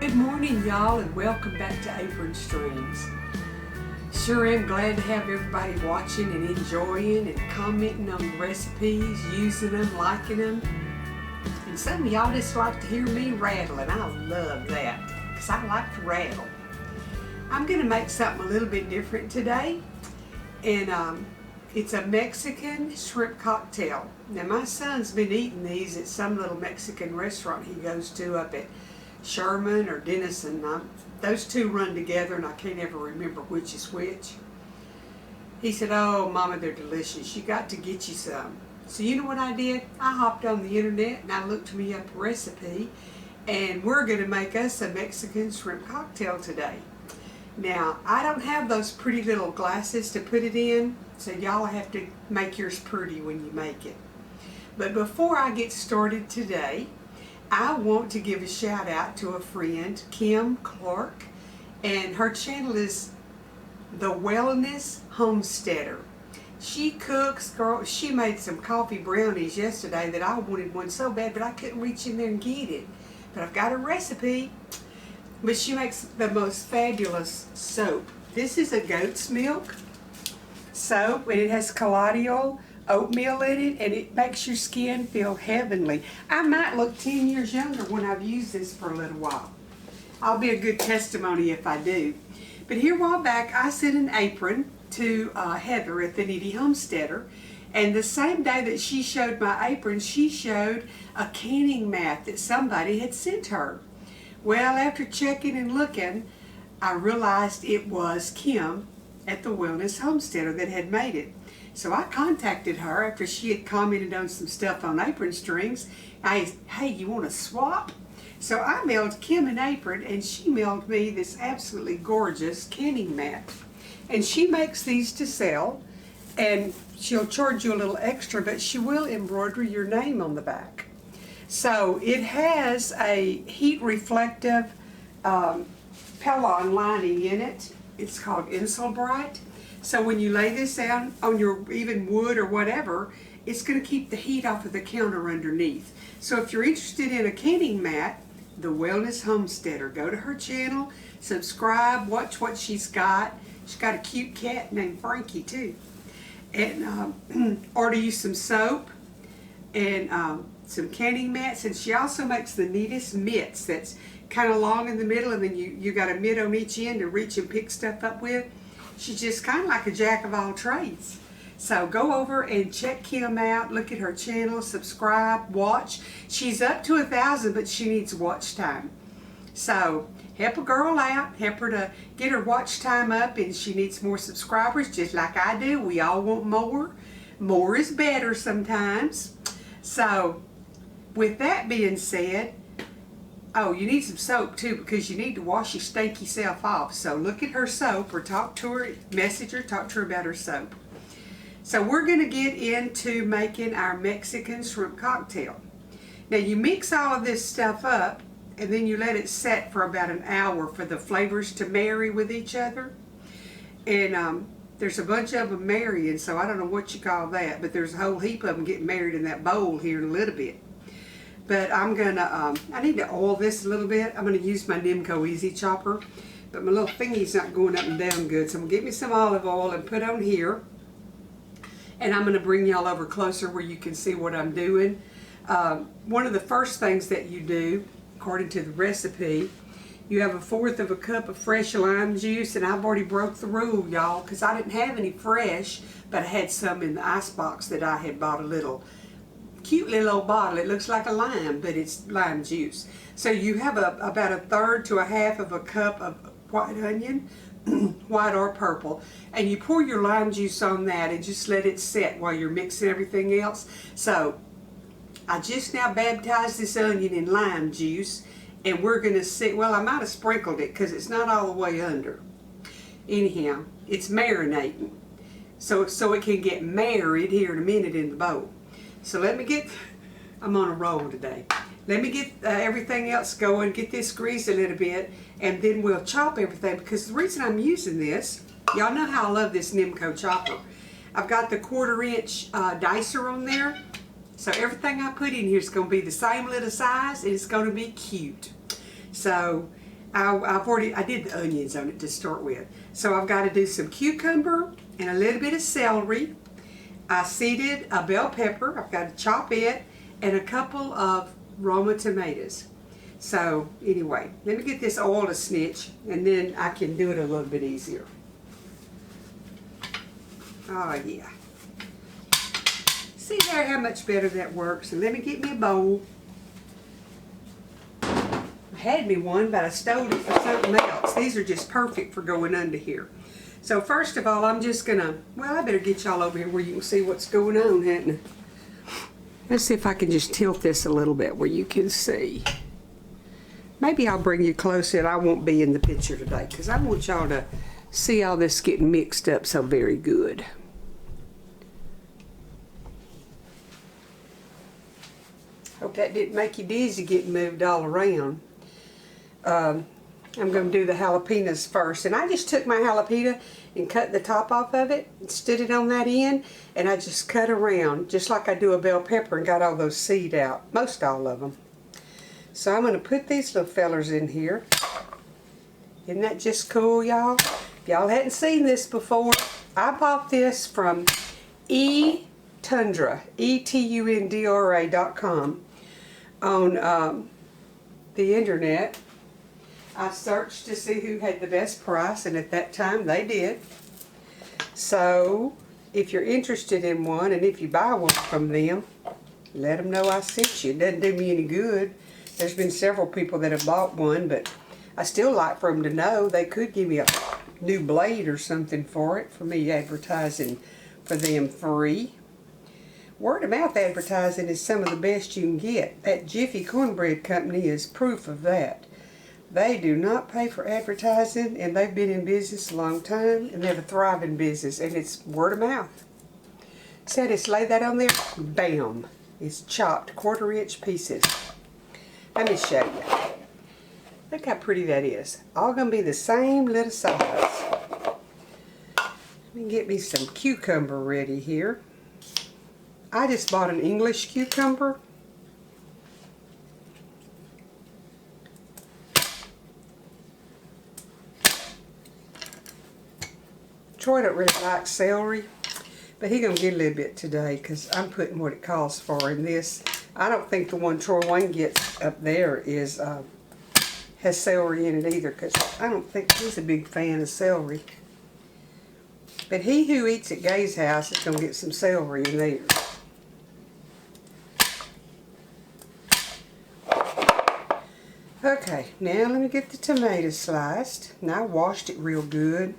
Good morning, y'all, and welcome back to Apron Streams. Sure am glad to have everybody watching and enjoying and commenting on the recipes, using them, liking them. And some of y'all just like to hear me rattling. I love that because I like to rattle. I'm going to make something a little bit different today, and it's a Mexican shrimp cocktail. Now, my son's been eating these at some little Mexican restaurant he goes to up at Sherman or Denison. Those two run together and I can't ever remember which is which. He said, "Oh, Mama, they're delicious. You got to get you some." So you know what I did? I hopped on the internet and I looked me up a recipe, and we're going to make us a Mexican shrimp cocktail today. Now, I don't have those pretty little glasses to put it in, so y'all have to make yours pretty when you make it. But before I get started today, I want to give a shout out to a friend, Kim Clark, and her channel is The Wellness Homesteader. She cooks, girl. She made some coffee brownies yesterday that I wanted one so bad, but I couldn't reach in there and get it. But I've got a recipe. But she makes the most fabulous soap. This is a goat's milk soap, and it has caladiol oatmeal in it, and it makes your skin feel heavenly. I might look 10 years younger when I've used this for a little while. I'll be a good testimony if I do. But here a while back, I sent an apron to Heather at the Needy Homesteader, and the same day that she showed my apron, she showed a canning mat that somebody had sent her. Well, after checking and looking, I realized it was Kim at the Wellness Homesteader that had made it. So I contacted her after she had commented on some stuff on Apron Strings. Hey, you want to swap? So I mailed Kim an apron, and she mailed me this absolutely gorgeous canning mat. And she makes these to sell, and she'll charge you a little extra, but she will embroider your name on the back. So it has a heat reflective Pellon lining in it. It's called Insulbright. So when you lay this down on your even wood or whatever, it's going to keep the heat off of the counter underneath. So if you're interested in a canning mat, The Wellness Homesteader, go to her channel, subscribe, watch what she's got. She's got a cute cat named Frankie too. And order you some soap and some canning mats. And she also makes the neatest mitts that's kind of long in the middle, and then you got a mitt on each end to reach and pick stuff up with. She's just kind of like a jack of all trades. So go over and check Kim out, look at her channel, subscribe, watch. She's up to 1,000, but she needs watch time. So help a girl out, help her to get her watch time up, and she needs more subscribers just like I do. We all want more. More is better sometimes. So with that being said, oh, you need some soap too, because you need to wash your stinky self off. So look at her soap, or talk to her, message her, talk to her about her soap. So we're going to get into making our Mexican shrimp cocktail. Now you mix all of this stuff up, and then you let it set for about an hour for the flavors to marry with each other. And there's a bunch of them marrying, so I don't know what you call that, but there's a whole heap of them getting married in that bowl here in a little bit. But I'm gonna, I need to oil this a little bit. I'm gonna use my Nimco Easy Chopper, but my little thingy's not going up and down good. So I'm gonna get me some olive oil and put on here. And I'm gonna bring y'all over closer where you can see what I'm doing. One of the first things that you do, according to the recipe, you have 1/4 of a cup of fresh lime juice, and I've already broke the rule, y'all, because I didn't have any fresh, but I had some in the icebox that I had bought a little cute little old bottle. It looks like a lime, but it's lime juice. So you have about 1/3 to 1/2 of a cup of white onion, white or purple, and you pour your lime juice on that and just let it set while you're mixing everything else. So I just now baptized this onion in lime juice, and we're going to see, well, I might have sprinkled it because it's not all the way under. Anyhow, it's marinating, so it can get married here in a minute in the bowl. So let me get, I'm on a roll today. Let me get everything else going, get this greased a little bit, and then we'll chop everything, because the reason I'm using this, y'all know how I love this Nimco chopper. I've got the 1/4 inch dicer on there, so everything I put in here is going to be the same little size, and it's going to be cute. So I did the onions on it to start with. So I've got to do some cucumber and a little bit of celery. I seeded a bell pepper. I've got to chop it, and a couple of Roma tomatoes. So anyway, let me get this oil to snitch, and then I can do it a little bit easier. Oh yeah. See there how much better that works? And let me get me a bowl. I had me one, but I stole it for something else. These are just perfect for going under here. So first of all, I'm just gonna, well, I better get y'all over here where you can see what's going on, hadn't I? Let's see if I can just tilt this a little bit where you can see. Maybe I'll bring you closer and I won't be in the picture today because I want y'all to see all this getting mixed up so very good. Hope that didn't make you dizzy getting moved all around. I'm going to do the jalapenos first. And I just took my jalapeno and cut the top off of it and stood it on that end. And I just cut around just like I do a bell pepper and got all those seed out. Most all of them. So I'm going to put these little fellers in here. Isn't that just cool, y'all? If y'all hadn't seen this before, I bought this from eTundra, ETUNDRA.com on the internet. I searched to see who had the best price, and at that time they did. So if you're interested in one, and if you buy one from them, let them know I sent you. It doesn't do me any good. There's been several people that have bought one, but I still like for them to know. They could give me a new blade or something for it, for me advertising for them free. Word of mouth advertising is some of the best you can get. That Jiffy Cornbread Company is proof of that. They do not pay for advertising, and they've been in business a long time, and they have a thriving business, and it's word of mouth. So I just lay that on there, bam. It's chopped 1/4-inch pieces. Let me show you. Look how pretty that is. All gonna be the same little size. Let me get me some cucumber ready here. I just bought an English cucumber. Troy don't really like celery, but he gonna get a little bit today because I'm putting what it calls for in this. I don't think the one Troy Wayne gets up there is has celery in it either, because I don't think he's a big fan of celery. But he who eats at Gay's house is gonna get some celery in there. Okay, now let me get the tomatoes sliced. And I washed it real good.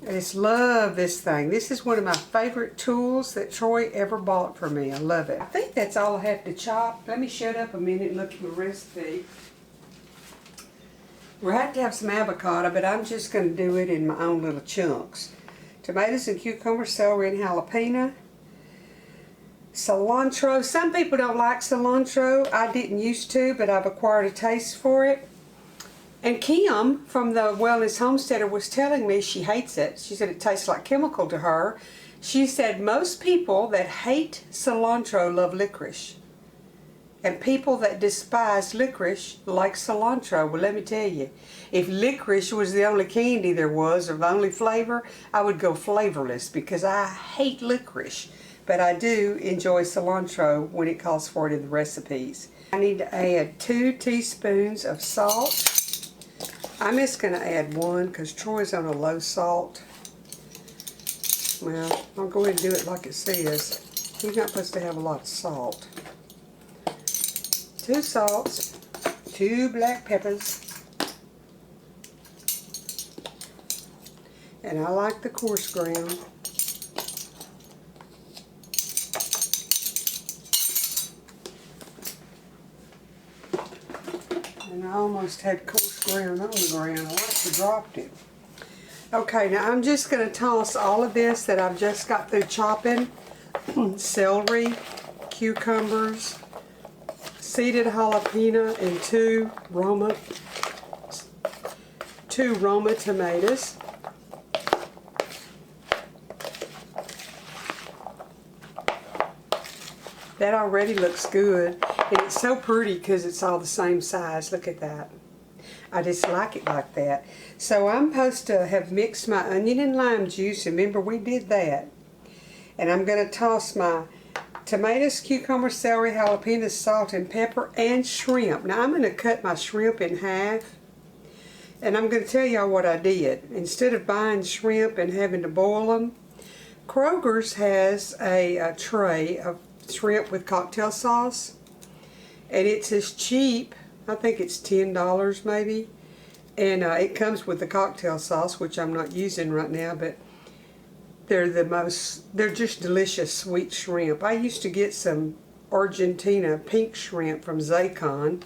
I just love this thing. This is one of my favorite tools that Troy ever bought for me. I love it. I think that's all I have to chop. Let me shut up a minute and look at my recipe. We'll have to have some avocado, but I'm just going to do it in my own little chunks. Tomatoes and cucumber, celery and jalapeno. Cilantro. Some people don't like cilantro. I didn't used to, but I've acquired a taste for it. And Kim from the Wellness Homesteader was telling me she hates it. She said it tastes like chemical to her. She said most people that hate cilantro love licorice. And people that despise licorice like cilantro. Well, let me tell you, if licorice was the only candy there was, or the only flavor, I would go flavorless because I hate licorice. But I do enjoy cilantro when it calls for it in the recipes. I need to add 2 teaspoons of salt. I'm just going to add 1 because Troy's on a low salt. Well, I'll go ahead and do it like it says. He's not supposed to have a lot of salt. 2 salts, 2 black peppers, and I like the coarse ground. And I almost had coarse ground on the ground. I like to drop it. Okay, now I'm just going to toss all of this that I've just got through chopping. Celery, cucumbers, seeded jalapeno, and 2 Roma tomatoes. That already looks good. And it's so pretty because it's all the same size. Look at that. I just like it like that. So I'm supposed to have mixed my onion and lime juice. Remember, we did that. And I'm going to toss my tomatoes, cucumber, celery, jalapenos, salt, and pepper, and shrimp. Now I'm going to cut my shrimp in half. And I'm going to tell y'all what I did. Instead of buying shrimp and having to boil them, Kroger's has a tray of shrimp with cocktail sauce. And it's as cheap, I think it's $10 maybe. And it comes with the cocktail sauce, which I'm not using right now, but they're just delicious sweet shrimp. I used to get some Argentina pink shrimp from Zacon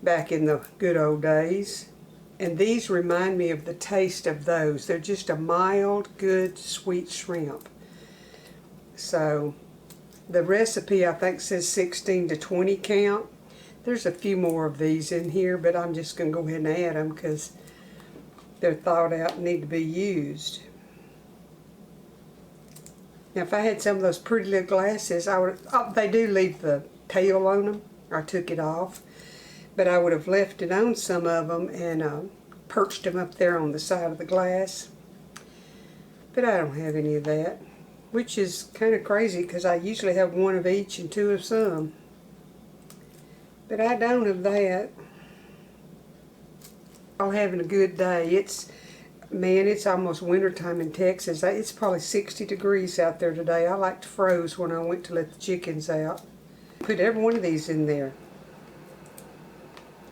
back in the good old days. And these remind me of the taste of those. They're just a mild, good, sweet shrimp. So the recipe, I think, says 16 to 20 count. There's a few more of these in here, but I'm just going to go ahead and add them because they're thawed out and need to be used. Now, if I had some of those pretty little glasses, I would. Oh, they do leave the tail on them. I took it off. But I would have left it on some of them and perched them up there on the side of the glass. But I don't have any of that, which is kind of crazy because I usually have one of each and two of some. But I don't have that. I'm having a good day. Man, it's almost wintertime in Texas. It's probably 60 degrees out there today. I like to froze when I went to let the chickens out. Put every one of these in there.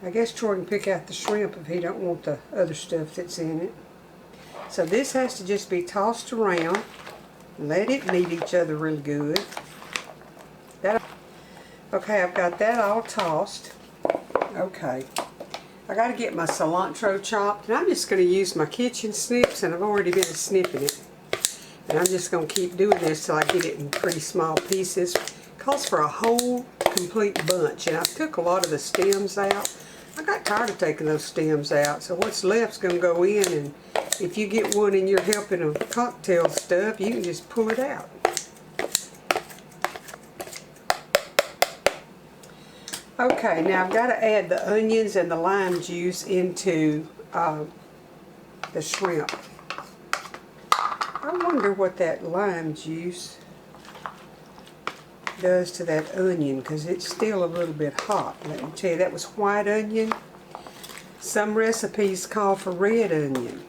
I guess Troy can pick out the shrimp if he don't want the other stuff that's in it. So this has to just be tossed around. Let it meet each other really good. Okay, I've got that all tossed. Okay. I got to get my cilantro chopped. And I'm just going to use my kitchen snips, and I've already been snipping it. And I'm just going to keep doing this till I get it in pretty small pieces. It calls for a whole complete bunch. And I took a lot of the stems out. I got tired of taking those stems out, so what's left's going to go in, and if you get one and you're helping a cocktail stuff, you can just pull it out. Okay, now I've got to add the onions and the lime juice into the shrimp. I wonder what that lime juice does to that onion, because it's still a little bit hot. Let me tell you, that was white onion. Some recipes call for red onion.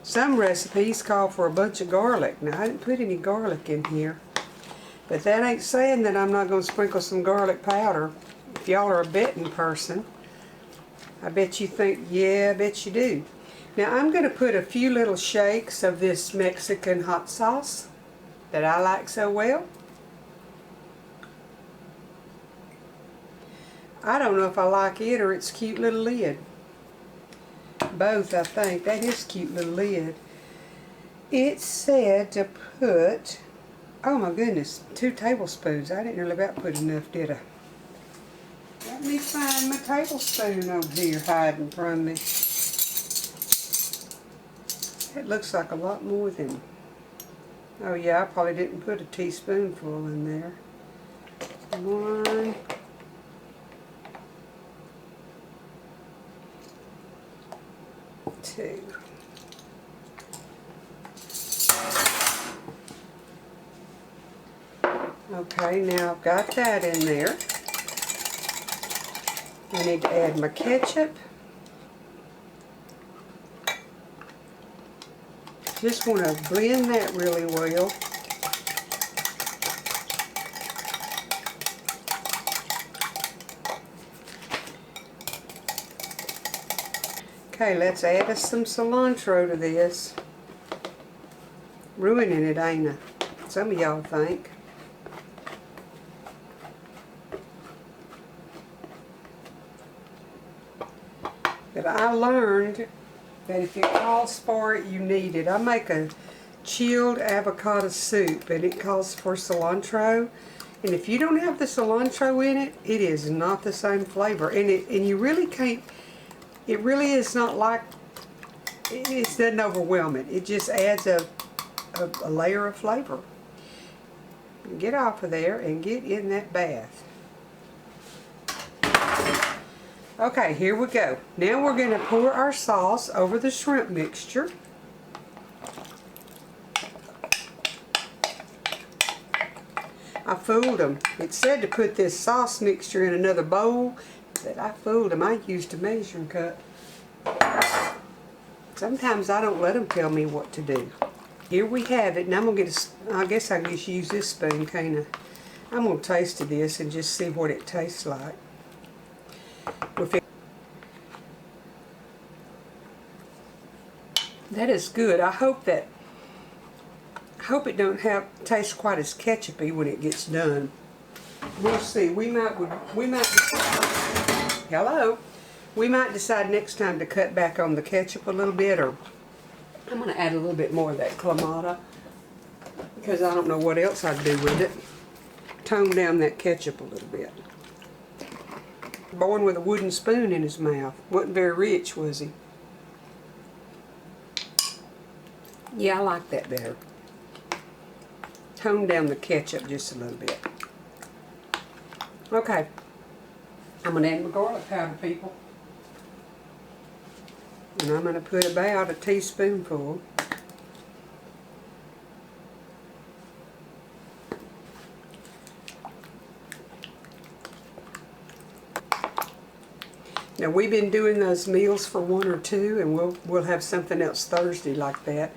Some recipes call for a bunch of garlic. Now, I didn't put any garlic in here, but that ain't saying that I'm not going to sprinkle some garlic powder. If y'all are a betting person, I bet you think, yeah, I bet you do. Now, I'm going to put a few little shakes of this Mexican hot sauce that I like so well. I don't know if I like it or it's cute little lid. Both, I think. That is cute little lid. It said to put, oh my goodness, 2 tablespoons. I didn't really about put enough, did I? Let me find my tablespoon over here hiding from me. It looks like a lot more than, oh yeah, I probably didn't put a teaspoonful in there. 1, 2. Okay, now I've got that in there. I need to add my ketchup. Just want to blend that really well. Okay, let's add us some cilantro to this. Ruining it, ain't I? Some of y'all think. But I learned that if it calls for it, you need it. I make a chilled avocado soup, and it calls for cilantro. And if you don't have the cilantro in it, it is not the same flavor. And you really can't. It really is not like, it doesn't overwhelm it. It just adds a layer of flavor. get off of there and get in that bath. Okay, here we go. Now we're going to pour our sauce over the shrimp mixture. I fooled them. It said to put this sauce mixture in another bowl, but I fooled them. I used a measuring cup. Sometimes I don't let them tell me what to do. Here we have it, and I'm going to get I guess I can just use this spoon, can't I? I'm going to taste this and just see what it tastes like. That is good. I hope it don't taste quite as ketchupy when it gets done. We'll see. We might decide next time to cut back on the ketchup a little bit, or I'm going to add a little bit more of that clamato because I don't know what else I'd do with it. Tone down that ketchup a little bit. Born with a wooden spoon in his mouth. Wasn't very rich, was he? Yeah, I like that better. Tone down the ketchup just a little bit. Okay. I'm going to add my garlic powder, people. And I'm going to put about a teaspoonful. Now we've been doing those meals for 1 or 2, and we'll have something else Thursday like that.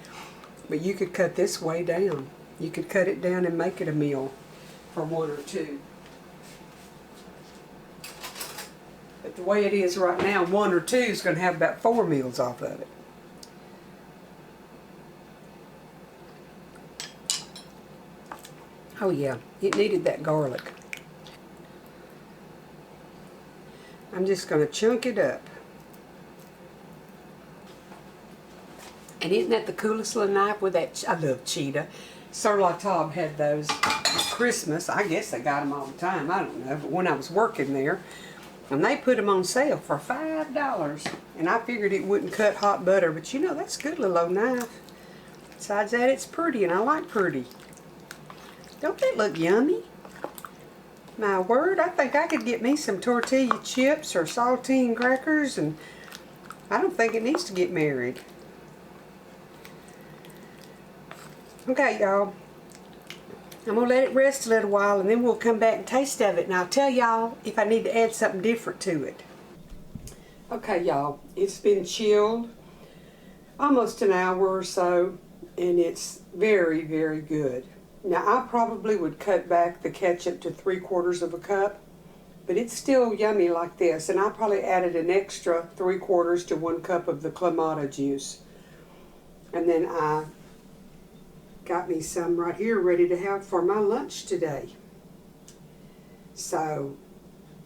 But you could cut this way down. You could cut it down and make it a meal for 1 or 2. But the way it is right now, 1 or 2 is going to have about 4 meals off of it. Oh yeah, it needed that garlic. I'm just going to chunk it up. And isn't that the coolest little knife with that? I love cheetah. Sir Latab had those at Christmas. I guess they got them all the time. I don't know. But when I was working there, and they put them on sale for $5. And I figured it wouldn't cut hot butter. But you know, that's a good little old knife. Besides that, it's pretty, and I like pretty. Don't that look yummy? My word, I think I could get me some tortilla chips or saltine crackers, and I don't think it needs to get married. Okay, y'all. I'm going to let it rest a little while, and then we'll come back and taste of it, and I'll tell y'all if I need to add something different to it. Okay, y'all. It's been chilled almost an hour or so, and it's very, very good. Now, I probably would cut back the ketchup to 3/4 of a cup, but it's still yummy like this. And I probably added an extra 3/4 to 1 cup of the clamato juice. And then I got me some right here ready to have for my lunch today. So,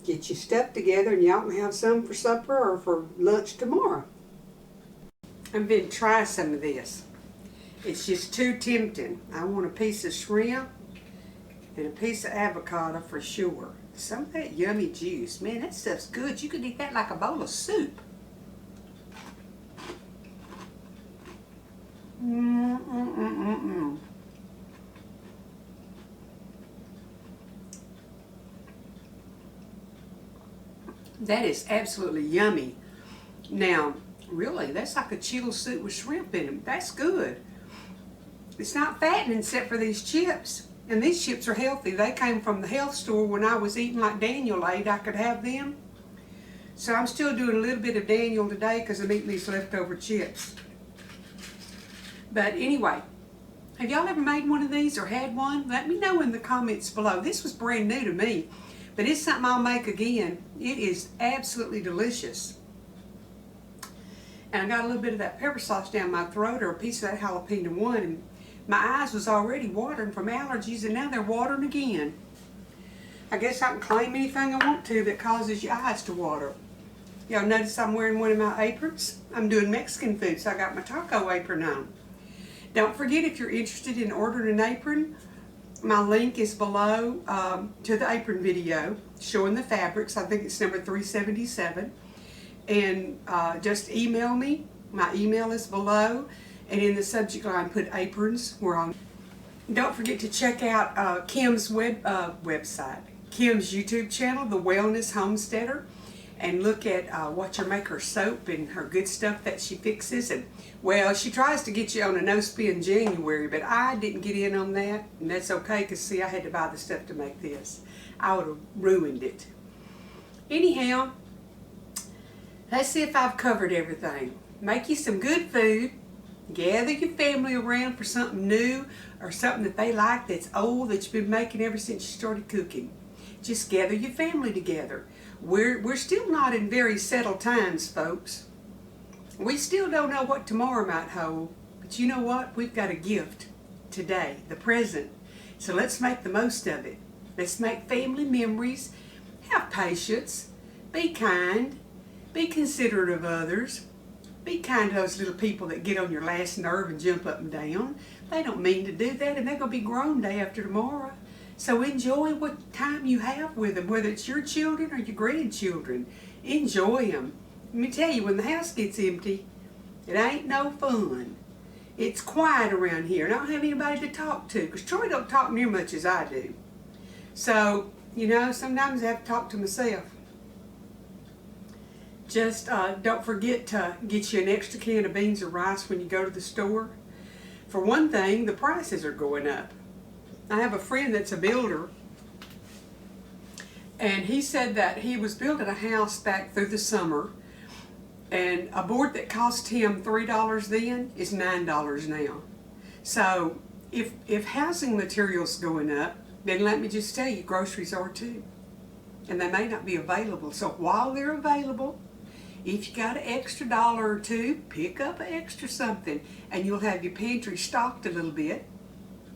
get your stuff together and y'all can have some for supper or for lunch tomorrow. I'm going to try some of this. It's just too tempting. I want a piece of shrimp and a piece of avocado for sure. Some of that yummy juice. Man, that stuff's good. You could eat that like a bowl of soup. That is absolutely yummy. Now, really, that's like a chilled soup with shrimp in them. That's good. It's not fattening except for these chips. And these chips are healthy. They came from the health store when I was eating like Daniel ate. I could have them. So I'm still doing a little bit of Daniel today because I'm eating these leftover chips. But anyway, have y'all ever made one of these or had one? Let me know in the comments below. This was brand new to me, but it's something I'll make again. It is absolutely delicious. And I got a little bit of that pepper sauce down my throat, or a piece of that jalapeno one, and my eyes was already watering from allergies, and now they're watering again. I guess I can claim anything I want to that causes your eyes to water. Y'all notice I'm wearing one of my aprons? I'm doing Mexican food, so I got my taco apron on. Don't forget, if you're interested in ordering an apron, my link is below to the apron video showing the fabrics. I think it's number 377. And just email me. My email is below. And in the subject line, put aprons. Don't forget to check out Kim's website, Kim's YouTube channel, The Wellness Homesteader, and look at Watch Her Make Her soap and her good stuff that she fixes. And well, she tries to get you on a no-spin January, but I didn't get in on that, and that's okay, because see, I had to buy the stuff to make this. I would have ruined it. Anyhow, let's see if I've covered everything. Make you some good food. Gather your family around for something new or something that they like that's old that you've been making ever since you started cooking. Just gather your family together. We're still not in very settled times, folks. We still don't know what tomorrow might hold, but you know what? We've got a gift today, the present. So let's make the most of it. Let's make family memories. Have patience. Be kind. Be considerate of others. Be kind to those little people that get on your last nerve and jump up and down. They don't mean to do that, and they're going to be grown day after tomorrow. So enjoy what time you have with them, whether it's your children or your grandchildren. Enjoy them. Let me tell you, when the house gets empty, it ain't no fun. It's quiet around here, and I don't have anybody to talk to, because Troy don't talk near much as I do. So, you know, sometimes I have to talk to myself. Just don't forget to get you an extra can of beans or rice when you go to the store. For one thing, the prices are going up. I have a friend that's a builder, and he said that he was building a house back through the summer, and a board that cost him $3 then is $9 now. So if housing materials going up, then let me just tell you, groceries are too. And they may not be available. So while they're available, if you got an extra dollar or two, pick up an extra something, and you'll have your pantry stocked a little bit.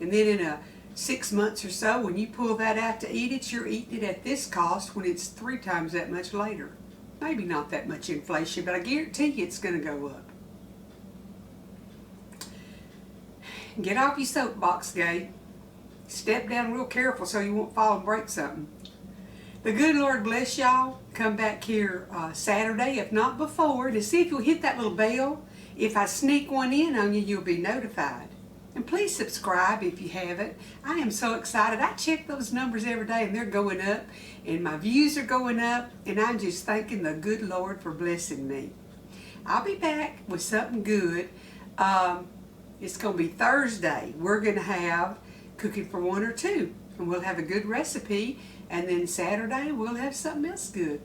And then in 6 months or so, when you pull that out to eat it, you're eating it at this cost when it's 3 times that much later. Maybe not that much inflation, but I guarantee you it's going to go up. Get off your soapbox, Gay. Step down real careful so you won't fall and break something. The good Lord bless y'all. Come back here Saturday, if not before, to see if you'll hit that little bell. If I sneak one in on you, you'll be notified. And please subscribe if you haven't. I am so excited. I check those numbers every day, and they're going up, and my views are going up, and I'm just thanking the good Lord for blessing me. I'll be back with something good. It's going to be Thursday. We're going to have Cooking for One or Two, and we'll have a good recipe, and then Saturday we'll have something else good.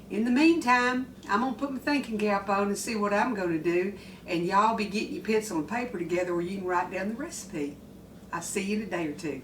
In the meantime, I'm going to put my thinking cap on and see what I'm going to do, and y'all be getting your pencil and paper together where you can write down the recipe. I'll see you in a day or two.